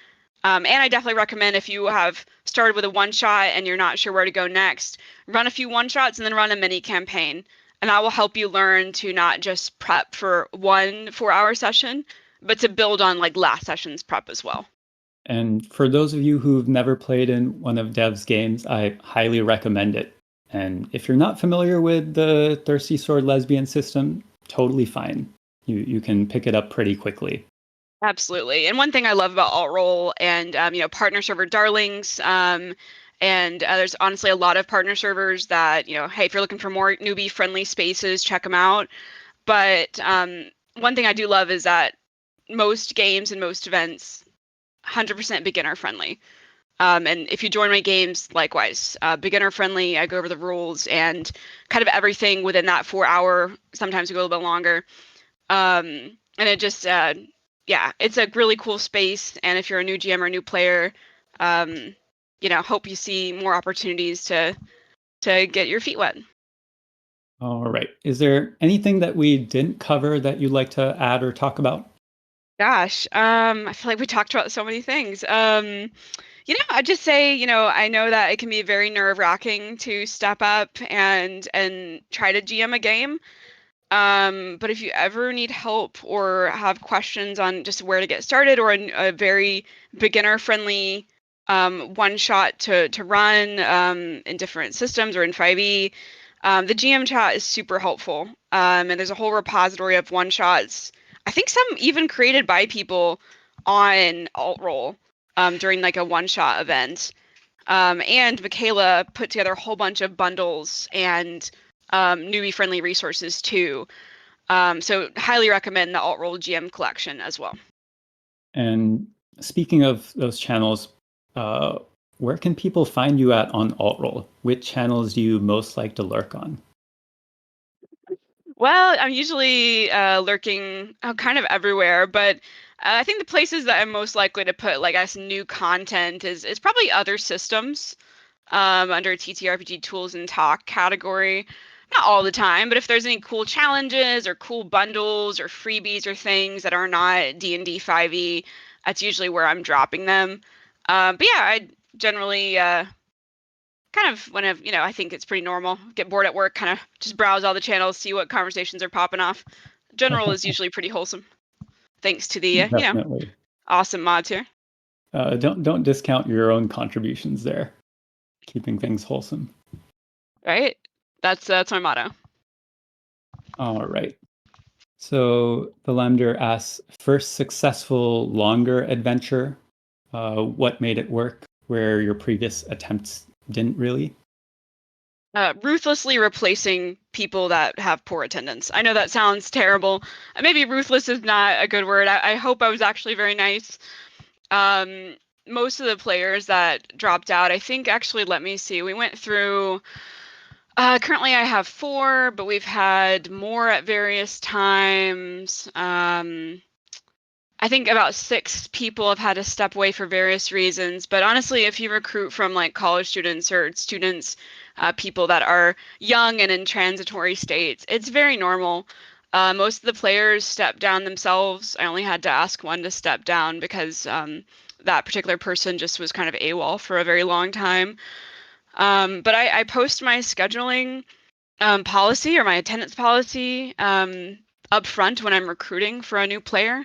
And I definitely recommend if you have started with a one shot and you're not sure where to go next, run a few one shots and then run a mini campaign. And that will help you learn to not just prep for 1 4-hour session, but to build on like last session's prep as well. And for those of you who've never played in one of Dev's games, I highly recommend it. And if you're not familiar with the Thirsty Sword Lesbian system, totally fine. You can pick it up pretty quickly. Absolutely. And one thing I love about Altrole and partner server darlings, and there's honestly a lot of partner servers that hey, if you're looking for more newbie friendly spaces, check them out. But one thing I do love is that most games and most events 100% beginner friendly. And if you join my games, likewise, beginner friendly. I go over the rules and kind of everything within that 4 hour. Sometimes we go a little bit longer. And it just, yeah, it's a really cool space. And if you're a new GM or a new player, hope you see more opportunities to get your feet wet. All right. Is there anything that we didn't cover that you'd like to add or talk about? Gosh, I feel like we talked about so many things. I'd just say, I know that it can be very nerve-wracking to step up and try to GM a game. But if you ever need help or have questions on just where to get started or a very beginner-friendly one shot to run in different systems or in 5e, the GM chat is super helpful. And there's a whole repository of one shots. I think some even created by people on Altrole during like a one shot event. And Michaela put together a whole bunch of bundles and newbie friendly resources too. So highly recommend the Altrole GM collection as well. And speaking of those channels, where can people find you at on Altrole? Which channels do you most like to lurk on? Well, I'm usually lurking kind of everywhere, but I think the places that I'm most likely to put, like, us new content is probably other systems under TTRPG tools and talk category. Not all the time, but if there's any cool challenges or cool bundles or freebies or things that are not D&D 5e, that's usually where I'm dropping them. But yeah, I generally kind of whenever, I think it's pretty normal. Get bored at work, kind of just browse all the channels, see what conversations are popping off. General is usually pretty wholesome, thanks to the Definitely. awesome mods here. Don't discount your own contributions there. Keeping things wholesome. Right? That's my motto. All right. So the Lamder asks, first successful longer adventure. What made it work where your previous attempts didn't really? ruthlessly replacing people that have poor attendance. I know that sounds terrible. Maybe ruthless is not a good word. I hope I was actually very nice. Um, Most of the players that dropped out, I think actually, let me see. We went through. Currently, I have 4, but we've had more at various times. I think about 6 people have had to step away for various reasons. But honestly, if you recruit from like college students or students, people that are young and in transitory states, it's very normal. Most of the players step down themselves. I only had to ask one to step down because that particular person just was kind of AWOL for a very long time. But I post my scheduling policy or my attendance policy up front when I'm recruiting for a new player.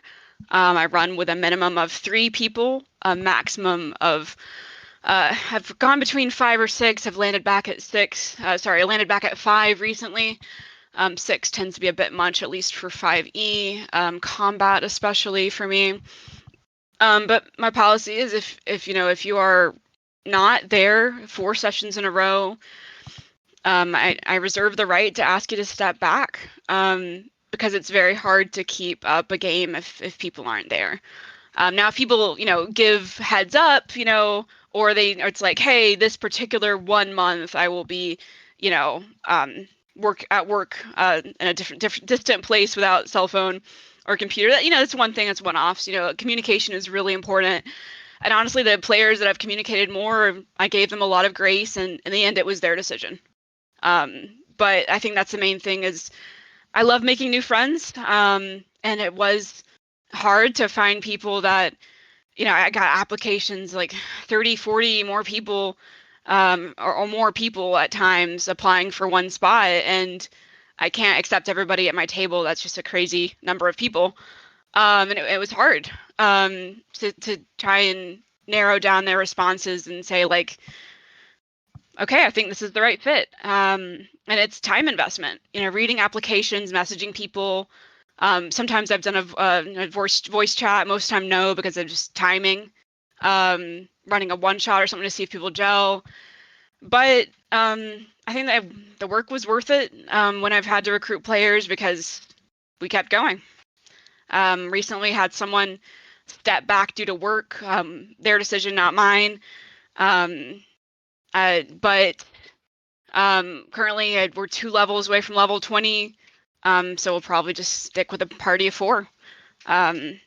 I run with a minimum of 3 people, a maximum of I've gone between 5 or 6. I've landed back at 6. Sorry, I landed back at 5 recently. 6 tends to be a bit much, at least for 5e combat, especially for me. But my policy is if you are not there 4 sessions in a row, I reserve the right to ask you to step back because it's very hard to keep up a game if people aren't there. Now, if people, give heads up, or it's like, hey, this particular 1 month I will be, work in a different distant place without cell phone or computer. That's one thing. That's one-offs. Communication is really important. And honestly, the players that I've communicated more, I gave them a lot of grace, and in the end, it was their decision. But I think that's the main thing is I love making new friends. And it was hard to find people that, I got applications like 30, 40 more people, or more people at times applying for one spot. And I can't accept everybody at my table. That's just a crazy number of people. And it was hard to try and narrow down their responses and say, like, okay, I think this is the right fit. And it's time investment, reading applications, messaging people. Sometimes I've done a voice chat. Most time, no, because of just timing. Running a one shot or something to see if people gel. But I think that the work was worth it when I've had to recruit players because we kept going. Recently had someone step back due to work, their decision, not mine. But currently we're 2 levels away from level 20, so we'll probably just stick with a party of 4. And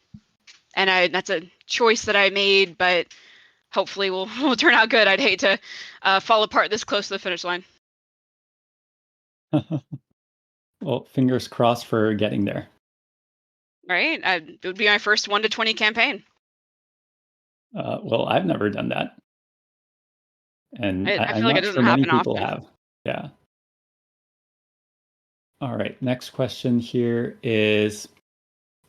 that's a choice that I made, but hopefully will turn out good. I'd hate to fall apart this close to the finish line. Well, fingers crossed for getting there. Right? It would be my first 1 to 20 campaign. Well, I've never done that. And I I'm feel like it not sure doesn't many happen people often. have. Yeah. All right. Next question here is,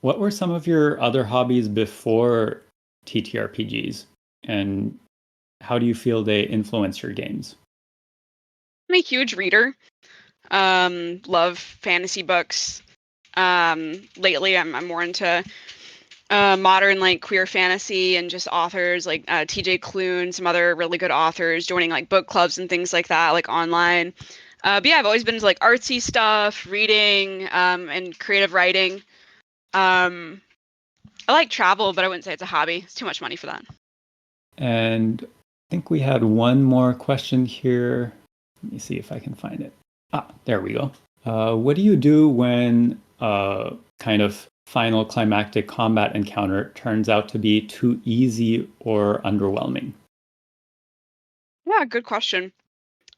what were some of your other hobbies before TTRPGs? And how do you feel they influence your games? I'm a huge reader. Love fantasy books. Lately, I'm more into modern, like, queer fantasy and just authors like TJ Klune, some other really good authors, joining like book clubs and things like that, like online. But yeah, I've always been into like artsy stuff, reading, and creative writing. I like travel, but I wouldn't say it's a hobby. It's too much money for that. And I think we had one more question here. Let me see if I can find it. There we go. What do you do when kind of final climactic combat encounter turns out to be too easy or underwhelming? Yeah, good question.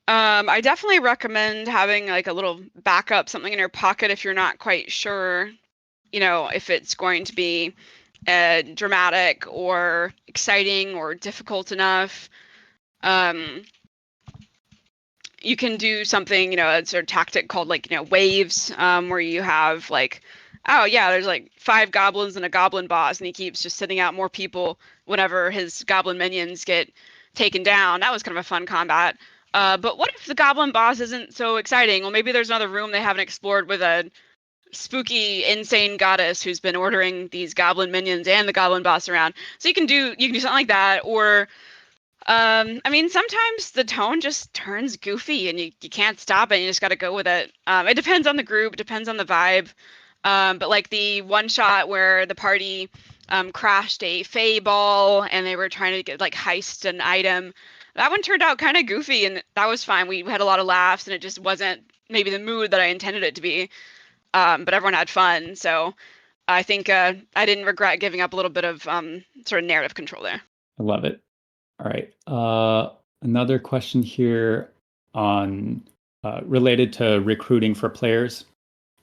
I definitely recommend having like a little backup, something in your pocket if you're not quite sure, if it's going to be dramatic or exciting or difficult enough. You can do something, it's a tactic called like, waves, where you have like, oh yeah, there's like 5 goblins and a goblin boss, and he keeps just sending out more people whenever his goblin minions get taken down. That was kind of a fun combat. But what if the goblin boss isn't so exciting? Well, maybe there's another room they haven't explored with a spooky, insane goddess who's been ordering these goblin minions and the goblin boss around. So you can do something like that, or I mean, sometimes the tone just turns goofy and you can't stop it. You just got to go with it. It depends on the group, depends on the vibe. But like the one shot where the party crashed a Fey ball and they were trying to get like heist an item, that one turned out kind of goofy and that was fine. We had a lot of laughs and it just wasn't maybe the mood that I intended it to be. But everyone had fun, so I think I didn't regret giving up a little bit of sort of narrative control there. I love it. All right. Another question here on related to recruiting for players.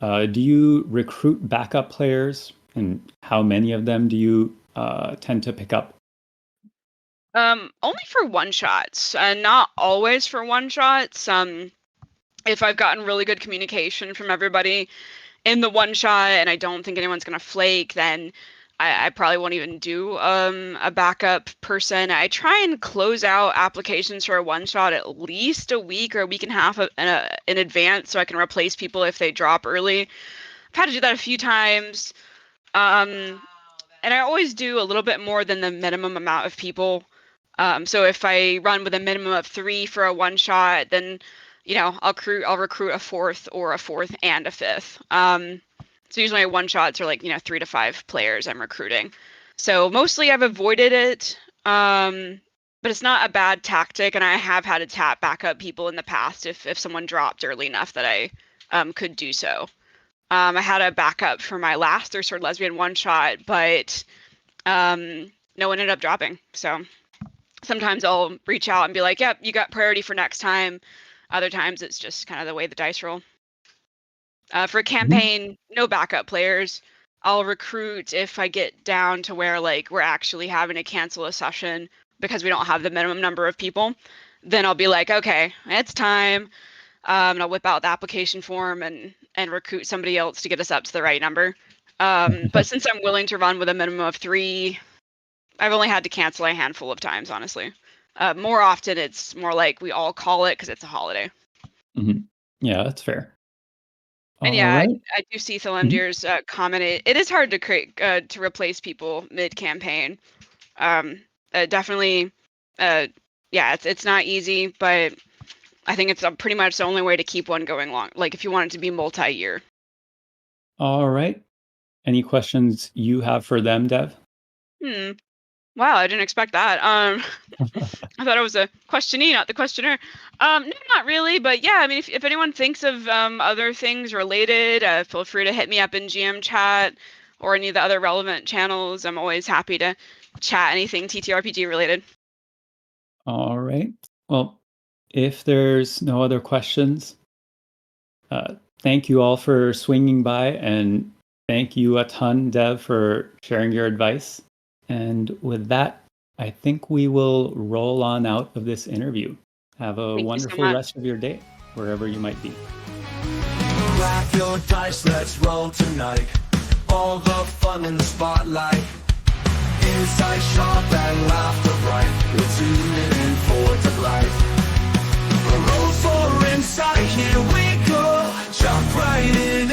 Do you recruit backup players, and how many of them do you tend to pick up? Only for one shots, and not always for one shots. If I've gotten really good communication from everybody in the one shot and I don't think anyone's gonna flake, then I probably won't even do a backup person. I try and close out applications for a one shot at least a week or a week and a half in advance so I can replace people if they drop early. I've had to do that a few times. And I always do a little bit more than the minimum amount of people. So if I run with a minimum of 3 for a one shot, then I'll recruit a fourth or a fourth and a fifth. So usually my one shots are like 3 to 5 players I'm recruiting. So mostly I've avoided it, but it's not a bad tactic, and I have had to tap backup people in the past if someone dropped early enough that I could do so. I had a backup for my last Third Sword Lesbian one shot, but no one ended up dropping. So sometimes I'll reach out and be like, yep, you got priority for next time. Other times it's just kind of the way the dice roll. For a campaign, no backup players. I'll recruit if I get down to where like we're actually having to cancel a session because we don't have the minimum number of people. Then I'll be like, okay, it's time. And I'll whip out the application form and recruit somebody else to get us up to the right number. But since I'm willing to run with a minimum of 3, I've only had to cancel a handful of times, honestly. More often, it's more like we all call it because it's a holiday. Mm-hmm. Yeah, that's fair. And All yeah, right. I do see Thalemdir's comment. It is hard to create to replace people mid-campaign. Definitely, yeah, it's not easy, but I think it's pretty much the only way to keep one going long. Like if you want it to be multi-year. All right. Any questions you have for them, Dev? Wow, I didn't expect that. I thought it was a questionee, not the questioner. No, not really, but yeah, I mean, if anyone thinks of other things related, feel free to hit me up in GM chat or any of the other relevant channels. I'm always happy to chat anything TTRPG related. All right. Well, if there's no other questions, thank you all for swinging by, and thank you a ton, Dev, for sharing your advice. And with that, I think we will roll on out of this interview. Have a Thank you so wonderful much. rest of your day, wherever you might be. Crack your dice, let's roll tonight. All the fun in the spotlight. Inside sharp and laughter bright. We're tuning in for delight. Roll for insight, here we go. Jump right in